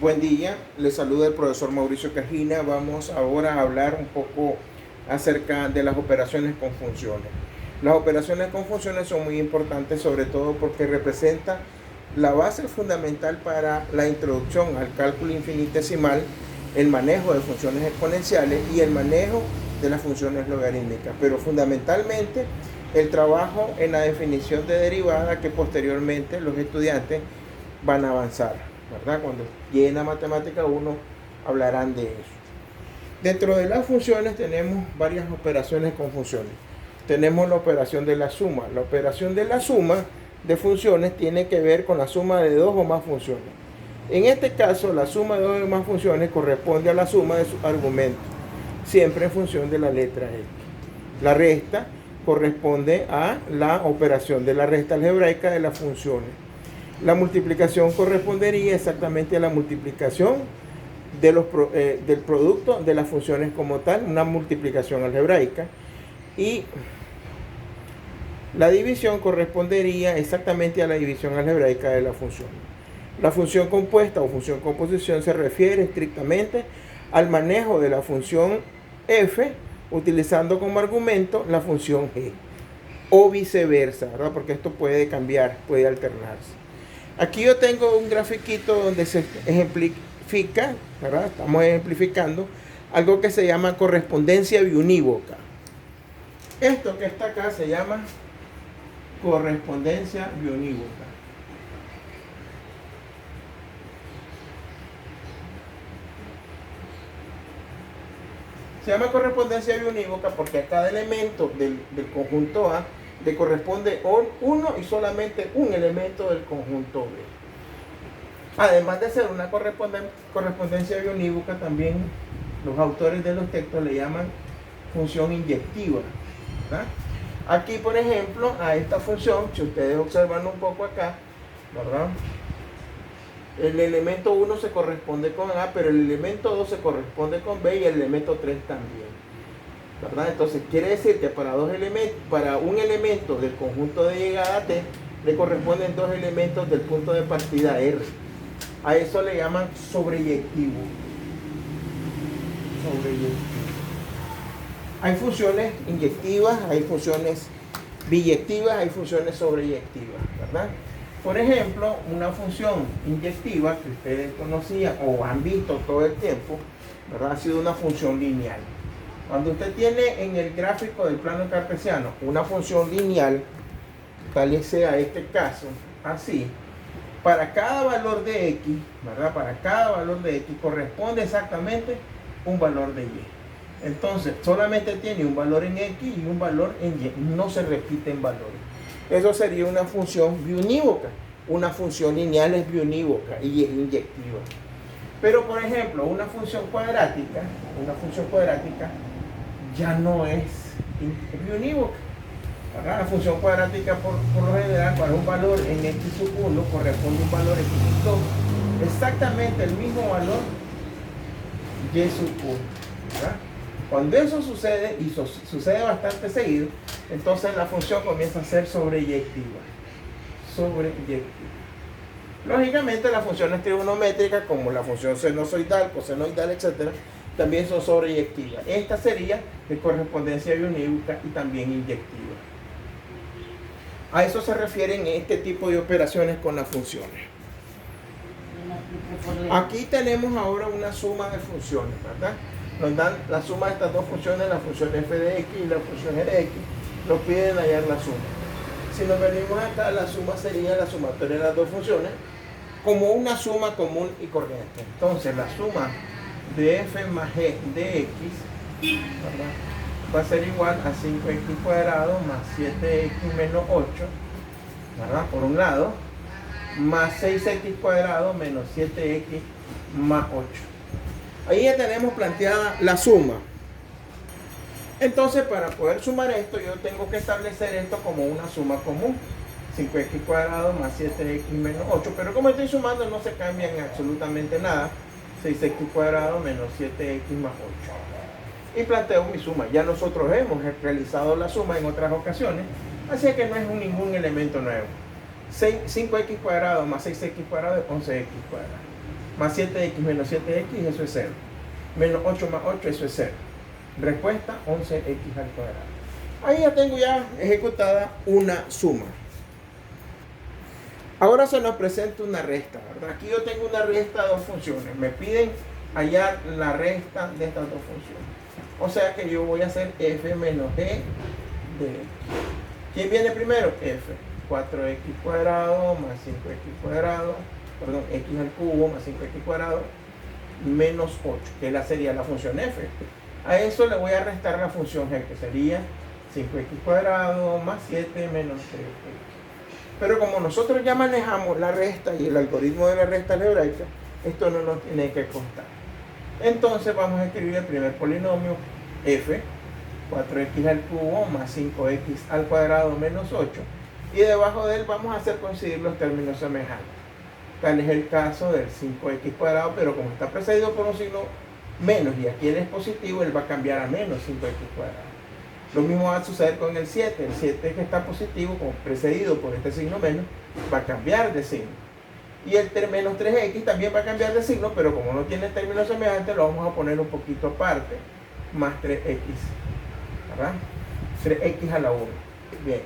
Buen día, les saluda el profesor Mauricio Cajina. Vamos ahora a hablar un poco acerca de las operaciones con funciones. Las operaciones con funciones son muy importantes, sobre todo porque representan la base fundamental para la introducción al cálculo infinitesimal, el manejo de funciones exponenciales y el manejo de las funciones logarítmicas, pero fundamentalmente el trabajo en la definición de derivada que posteriormente los estudiantes van a avanzar, ¿verdad? Cuando lleguen a matemática 1 hablarán de eso. Dentro de las funciones tenemos varias operaciones con funciones. Tenemos la operación de la suma. La operación de la suma de funciones tiene que ver con la suma de dos o más funciones. En este caso, la suma de dos o más funciones corresponde a la suma de sus argumentos, siempre en función de la letra X. La resta corresponde a la operación de la resta algebraica de las funciones. La multiplicación correspondería exactamente a la multiplicación de del producto de las funciones como tal, una multiplicación algebraica. Y la división correspondería exactamente a la división algebraica de la función. La función compuesta o función composición se refiere estrictamente al manejo de la función f utilizando como argumento la función g, o viceversa, ¿verdad? Porque esto puede cambiar, puede alternarse. Aquí yo tengo un grafiquito donde se ejemplifica, ¿verdad? Estamos ejemplificando algo que se llama correspondencia biunívoca. Esto que está acá se llama correspondencia biunívoca. Se llama correspondencia biunívoca porque a cada elemento del conjunto A le corresponde uno y solamente un elemento del conjunto B. Además de ser una correspondencia biunívoca, también los autores de los textos le llaman función inyectiva, ¿verdad? Aquí, por ejemplo, a esta función, si ustedes observan un poco acá, ¿verdad? El elemento 1 se corresponde con A, pero el elemento 2 se corresponde con B y el elemento 3 también, ¿verdad? Entonces quiere decir que para un elemento del conjunto de llegada T le corresponden dos elementos del punto de partida R. A eso le llaman sobreyectivo. Hay funciones inyectivas, hay funciones biyectivas, hay funciones sobreyectivas, ¿verdad? Por ejemplo, una función inyectiva que ustedes conocían o han visto todo el tiempo, ¿verdad? Ha sido una función lineal. Cuando usted tiene en el gráfico del plano cartesiano una función lineal, tal sea este caso, así, para cada valor de x, ¿verdad? Para cada valor de x corresponde exactamente un valor de y. Entonces, solamente tiene un valor en x y un valor en y, no se repiten valores. Eso sería una función biunívoca. Una función lineal es biunívoca y es inyectiva. Pero, por ejemplo, una función cuadrática ya no es biunívoca. Acá la función cuadrática por lo general para un valor en x sub 1 corresponde a un valor x sub 2. Exactamente el mismo valor y sub 1. ¿Verdad? Cuando eso sucede, y sucede bastante seguido, entonces la función comienza a ser sobreyectiva. Lógicamente las funciones trigonométricas, como la función sinusoidal, cosenoidal, etc., también son sobreyectivas. Esta sería de correspondencia biunívoca y también inyectiva. A eso se refieren este tipo de operaciones con las funciones. Aquí tenemos ahora una suma de funciones, ¿verdad? Nos dan la suma de estas dos funciones, la función f de x y la función g de x. Nos piden hallar la suma. Si nos venimos acá, la suma sería la sumatoria de las dos funciones como una suma común y corriente. Entonces, la suma de f más g de x, ¿verdad?, va a ser igual a 5x cuadrado más 7x menos 8, ¿verdad?, por un lado, más 6x cuadrado menos 7x más 8. Ahí ya tenemos planteada la suma. Entonces, para poder sumar esto, yo tengo que establecer esto como una suma común. 5x cuadrado más 7x menos 8. Pero como estoy sumando, no se cambia en absolutamente nada. 6x cuadrado menos 7x más 8. Y planteo mi suma. Ya nosotros hemos realizado la suma en otras ocasiones, así que no es ningún elemento nuevo. 5x cuadrado más 6x cuadrado es 11x cuadrado. Más 7x menos 7x, eso es 0. Menos 8 más 8, eso es 0. Respuesta 11x al cuadrado. Ahí ya tengo ya ejecutada una suma. Ahora se nos presenta una resta, ¿verdad? Aquí yo tengo una resta de dos funciones. Me piden hallar la resta de estas dos funciones. O sea que yo voy a hacer f menos g de x. ¿Quién viene primero? F. 4x cuadrado más 5x cuadrado, perdón, x al cubo más 5x cuadrado menos 8, que sería la función f. A eso le voy a restar la función g, que sería 5x cuadrado más 7 menos 3x. Pero como nosotros ya manejamos la resta y el algoritmo de la resta algebraica, esto no nos tiene que costar. Entonces vamos a escribir el primer polinomio f, 4x al cubo más 5x al cuadrado menos 8, y debajo de él vamos a hacer coincidir los términos semejantes. Tal es el caso del 5x cuadrado, pero como está precedido por un signo menos y aquí él es positivo, él va a cambiar a menos 5x cuadrado. Lo mismo va a suceder con el 7. El 7 que está positivo, como precedido por este signo menos, va a cambiar de signo. Y el menos 3x también va a cambiar de signo, pero como no tiene términos semejantes, lo vamos a poner un poquito aparte, más 3x, ¿verdad? 3x a la 1. Bien.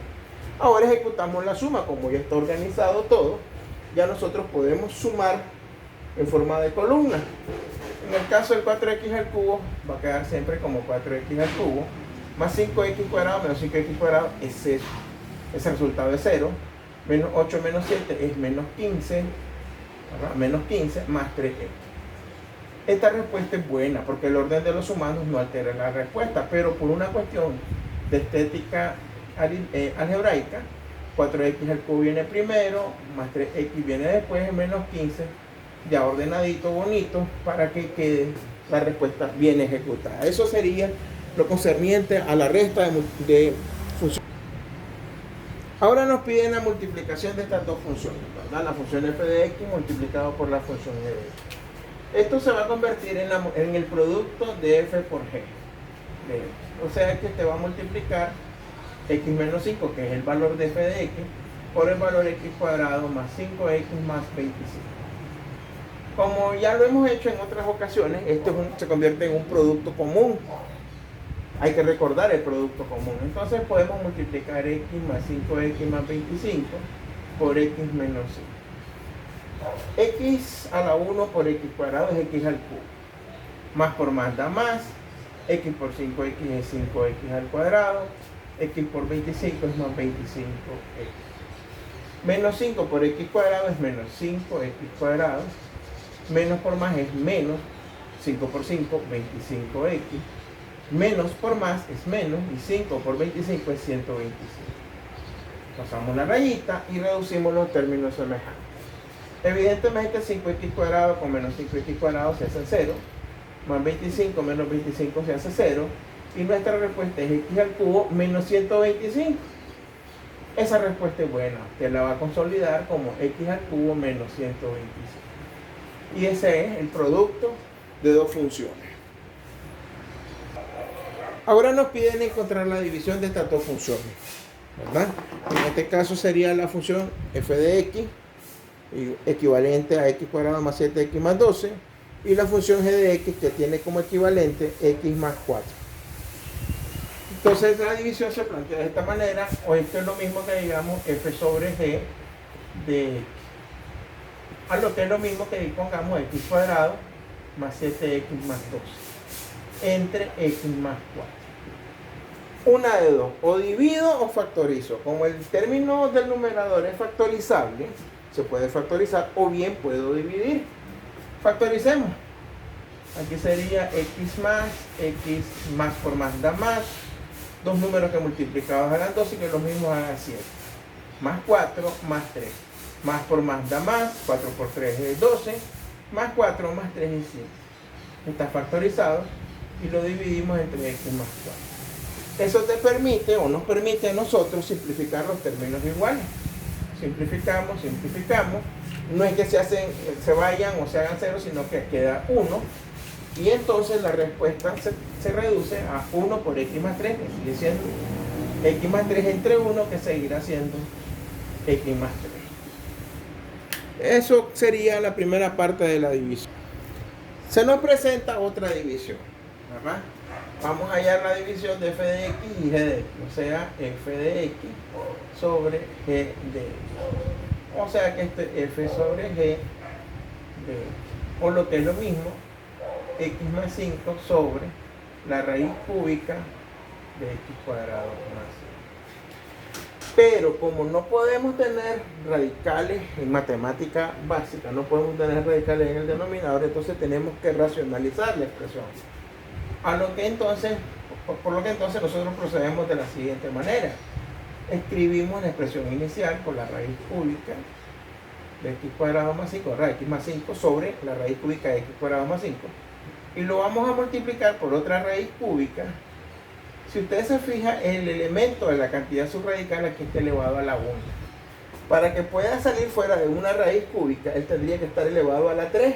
Ahora ejecutamos la suma. Como ya está organizado todo, ya nosotros podemos sumar en forma de columna. En el caso del 4x al cubo, va a quedar siempre como 4x al cubo, más 5x cuadrado menos 5x cuadrado es 0. Ese resultado es 0. Menos 8 menos 7 es menos 15, ¿verdad? Menos 15 más 3x. Esta respuesta es buena porque el orden de los sumandos no altera la respuesta, pero por una cuestión de estética algebraica, 4x al cubo viene primero, más 3x viene después, menos 15, ya ordenadito, bonito, para que quede la respuesta bien ejecutada. Eso sería lo concerniente a la resta de funciones. Ahora nos piden la multiplicación de estas dos funciones, ¿verdad? La función f de x multiplicado por la función g de x. Esto se va a convertir en el producto de f por g de x. O sea que te va a multiplicar x menos 5, que es el valor de f de x, por el valor x cuadrado más 5x más 25. Como ya lo hemos hecho en otras ocasiones, esto se convierte en un producto común. Hay que recordar el producto común. Entonces podemos multiplicar x más 5x más 25 por x menos 5. X a la 1 por x cuadrado es x al cubo. Más por más da más. X por 5x es 5x al cuadrado. X por 25 es más 25x. Menos 5 por x cuadrado es menos 5x cuadrado. Menos por más es menos 5 por 5, 25x. Menos por más es menos, y 5 por 25 es 125. Pasamos la rayita y reducimos los términos semejantes. Evidentemente 5x cuadrado con menos 5x cuadrado se hace 0, más 25 menos 25 se hace 0, y nuestra respuesta es x al cubo menos 125. Esa respuesta es buena, usted la va a consolidar como x al cubo menos 125. Y ese es el producto de dos funciones. Ahora nos piden encontrar la división de estas dos funciones, ¿verdad? En este caso sería la función f de x, equivalente a x cuadrado más 7x más 12, y la función g de x, que tiene como equivalente x más 4. Entonces la división se plantea de esta manera, o esto es lo mismo que digamos f sobre g de x, a lo que es lo mismo que pongamos x cuadrado más 7x más 12 entre x más 4. Una de dos, o divido o factorizo. Como el término del numerador es factorizable, se puede factorizar, o bien puedo dividir. Factoricemos. Aquí sería x más por más da más, dos números que multiplicados hagan 12 y que los mismos hagan 7, más 4 más 3, más por más da más, 4 por 3 es 12, más 4 más 3 es 7. Está factorizado y lo dividimos entre x más 4. Eso te permite, o nos permite a nosotros, simplificar los términos iguales. Simplificamos. No es que se vayan o se hagan 0, sino que queda 1. Y entonces la respuesta se reduce a 1 por x más 3, que sigue siendo x más 3 entre 1, que seguirá siendo x más Eso sería la primera parte de la división. Se nos presenta otra división, ¿verdad? Vamos a hallar la división de f de x y g de x, o sea, f de x sobre g de x. O sea que este f sobre g de x, o lo que es lo mismo, x más 5 sobre la raíz cúbica de x cuadrado más 5. Pero como no podemos tener radicales en matemática básica, no podemos tener radicales en el denominador, entonces tenemos que racionalizar la expresión. Por lo que entonces nosotros procedemos de la siguiente manera. Escribimos la expresión inicial por la raíz cúbica de x cuadrado más 5, x más 5 sobre la raíz cúbica de x cuadrado más 5. Y lo vamos a multiplicar por otra raíz cúbica. Si usted se fija, el elemento de la cantidad subradical aquí está elevado a la 1. Para que pueda salir fuera de una raíz cúbica, él tendría que estar elevado a la 3.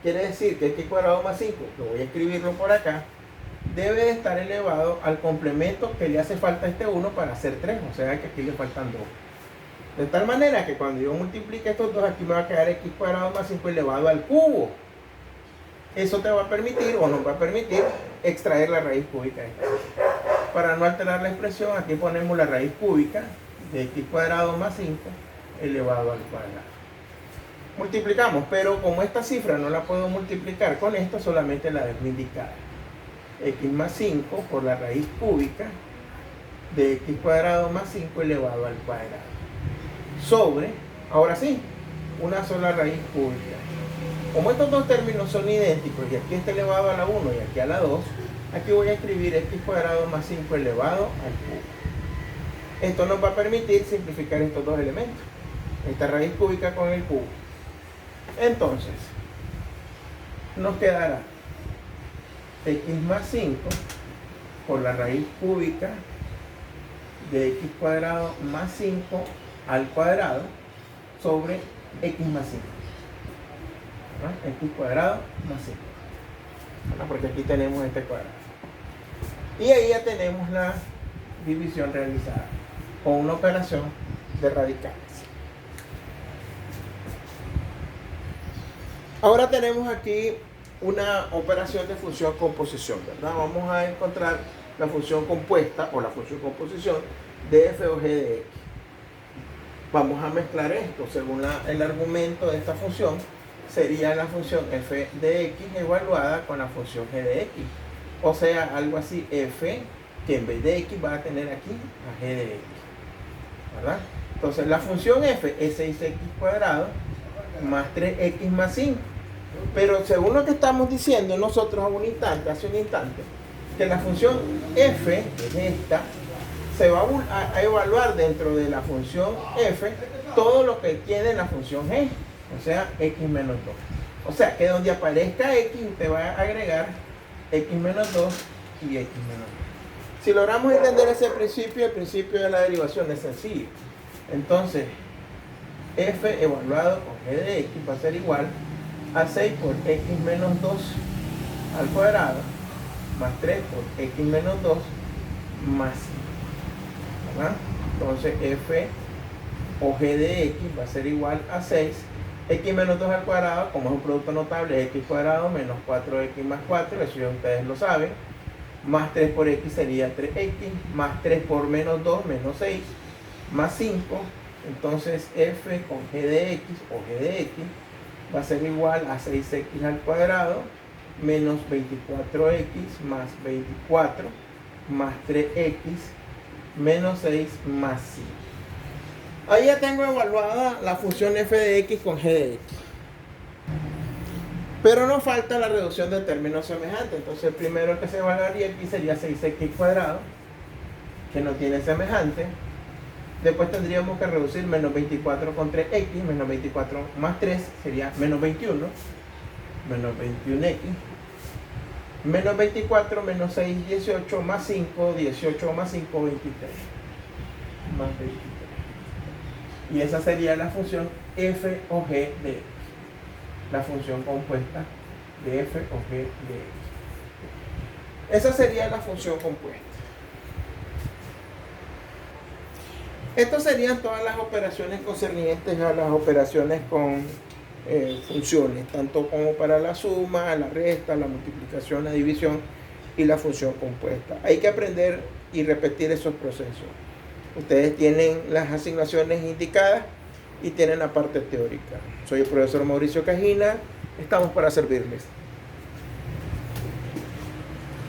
Quiere decir que x cuadrado más 5, lo voy a escribirlo por acá, debe de estar elevado al complemento que le hace falta a este 1 para hacer 3. O sea que aquí le faltan 2. De tal manera que cuando yo multiplique estos dos, aquí me va a quedar x cuadrado más 5 elevado al cubo. Eso te va a permitir, o nos va a permitir, extraer la raíz cúbica. Para no alterar la expresión, aquí ponemos la raíz cúbica de x cuadrado más 5 elevado al cuadrado. Multiplicamos, pero como esta cifra no la puedo multiplicar con esta, solamente la debo indicar. X más 5 por la raíz cúbica de x cuadrado más 5 elevado al cuadrado. Sobre, ahora sí, una sola raíz cúbica. Como estos dos términos son idénticos y aquí está elevado a la 1 y aquí a la 2, aquí voy a escribir x cuadrado más 5 elevado al cubo. Esto nos va a permitir simplificar estos dos elementos, esta raíz cúbica con el cubo. Entonces, nos quedará x más 5 por la raíz cúbica de x cuadrado más 5 al cuadrado sobre x más 5. X cuadrado más 5. Porque aquí tenemos este cuadrado. Y ahí ya tenemos la división realizada con una operación de radicales. Ahora tenemos aquí una operación de función composición, ¿verdad? Vamos a encontrar la función compuesta o la función composición de f o g de x. Vamos a mezclar esto según el argumento de esta función. Sería la función f de x evaluada con la función g de x. O sea, algo así, f que en vez de x va a tener aquí a g de x, ¿verdad? Entonces la función f es 6x cuadrado más 3x más 5. Pero según lo que estamos diciendo nosotros hace un instante, que la función f, que es esta, se va a evaluar dentro de la función f todo lo que tiene la función g. O sea, x menos 2. O sea, que donde aparezca x, usted va a agregar x menos 2 y x menos 2. Si logramos entender ese principio, el principio de la derivación es sencillo. Entonces, f evaluado con g de x va a ser igual a 6 por x menos 2 al cuadrado más 3 por x menos 2 más 5. ¿Verdad? Entonces, f o g de x va a ser igual a 6. X menos 2 al cuadrado, como es un producto notable, es x cuadrado menos 4x más 4, eso ya ustedes lo saben. Más 3 por x sería 3x, más 3 por menos 2, menos 6, más 5. Entonces f con g de x o g de x va a ser igual a 6x al cuadrado menos 24x más 24 más 3x menos 6 más 5. Ahí ya tengo evaluada la función f de x con g de x. Pero nos falta la reducción de términos semejantes. Entonces el primero que se evaluaría aquí sería 6x cuadrado, que no tiene semejante. Después tendríamos que reducir menos 24 con 3x, menos 24 más 3 sería menos 21, menos 21x. Menos 24, menos 6, 18, más 5, 18 más 5, 23. Más 23. Y esa sería la función f o g de x. La función compuesta de f o g de x. Esa sería la función compuesta. Estas serían todas las operaciones concernientes a las operaciones con funciones, tanto como para la suma, la resta, la multiplicación, la división y la función compuesta. Hay que aprender y repetir esos procesos. Ustedes tienen las asignaciones indicadas y tienen la parte teórica. Soy el profesor Mauricio Cajina, estamos para servirles.